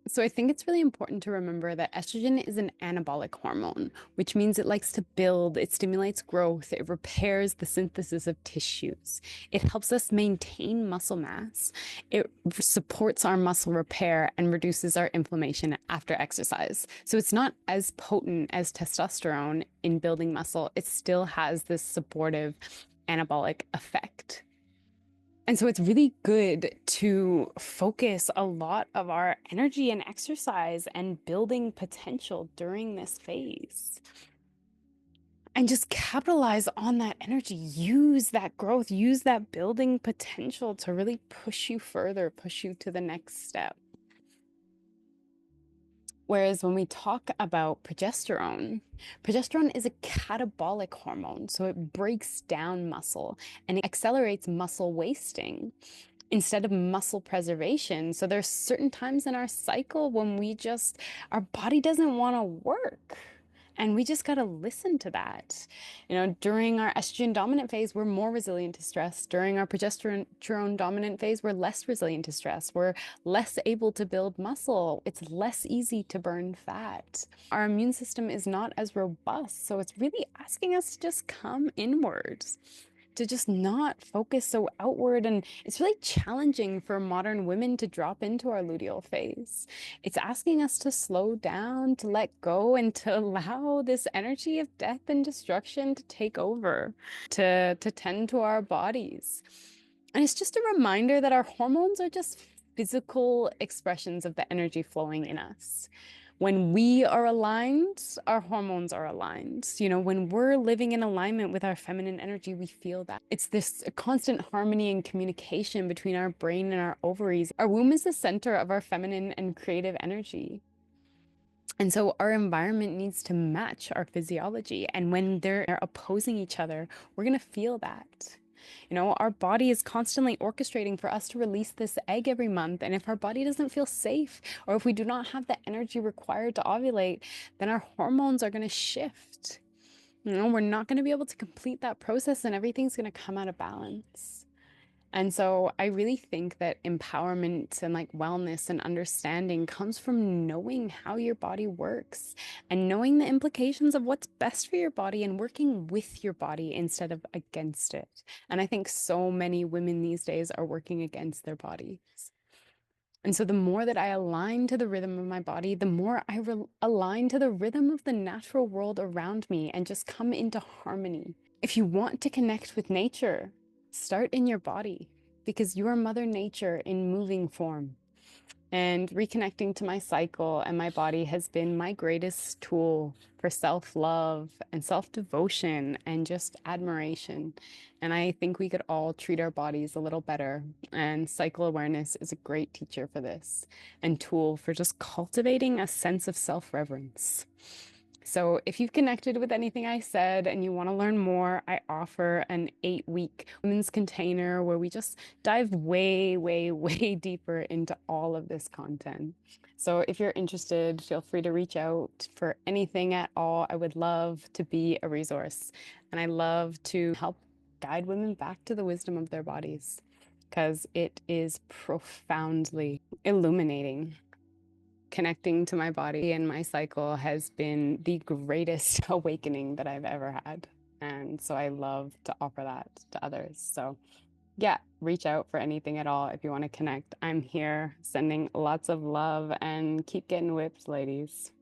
So I think it's really important to remember that estrogen is an anabolic hormone, which means it likes to build, it stimulates growth, it repairs the synthesis of tissues. It helps us maintain muscle mass. It supports our muscle repair and reduces our inflammation after exercise. So it's not as potent as testosterone in building muscle. It still has this supportive anabolic effect. And so it's really good to focus a lot of our energy and exercise and building potential during this phase. And just capitalize on that energy, use that growth, use that building potential to really push you further, push you to the next step. Whereas when we talk about progesterone, progesterone is a catabolic hormone. So it breaks down muscle and it accelerates muscle wasting instead of muscle preservation. So there's certain times in our cycle when our body doesn't want to work. And we just got to listen to that. During our estrogen dominant phase, we're more resilient to stress. During our progesterone dominant phase, we're less resilient to stress. We're less able to build muscle. It's less easy to burn fat. Our immune system is not as robust. So it's really asking us to just come inwards, to just not focus so outward. And it's really challenging for modern women to drop into our luteal phase. It's asking us to slow down, to let go, and to allow this energy of death and destruction to take over, to tend to our bodies. And it's just a reminder that our hormones are just physical expressions of the energy flowing in us. When we are aligned, our hormones are aligned. When we're living in alignment with our feminine energy, we feel that. It's this constant harmony and communication between our brain and our ovaries. Our womb is the center of our feminine and creative energy. And so our environment needs to match our physiology. And when they're opposing each other, we're going to feel that. Our body is constantly orchestrating for us to release this egg every month. And if our body doesn't feel safe, or if we do not have the energy required to ovulate, then our hormones are going to shift. We're not going to be able to complete that process and everything's going to come out of balance. And so I really think that empowerment and like wellness and understanding comes from knowing how your body works and knowing the implications of what's best for your body and working with your body instead of against it. And I think so many women these days are working against their bodies. And so the more that I align to the rhythm of my body, the more I align to the rhythm of the natural world around me and just come into harmony. If you want to connect with nature, start in your body because you are Mother Nature in moving form. And reconnecting to my cycle and my body has been my greatest tool for self-love and self-devotion and just admiration. And I think we could all treat our bodies a little better. And cycle awareness is a great teacher for this and tool for just cultivating a sense of self-reverence. So if you've connected with anything I said and you want to learn more, I offer an 8-week women's container where we just dive way, way, way deeper into all of this content. So if you're interested, feel free to reach out for anything at all. I would love to be a resource and I love to help guide women back to the wisdom of their bodies because it is profoundly illuminating. Connecting to my body and my cycle has been the greatest awakening that I've ever had. And so I love to offer that to others. So, yeah, reach out for anything at all if you want to connect. I'm here sending lots of love and keep getting whipped, ladies.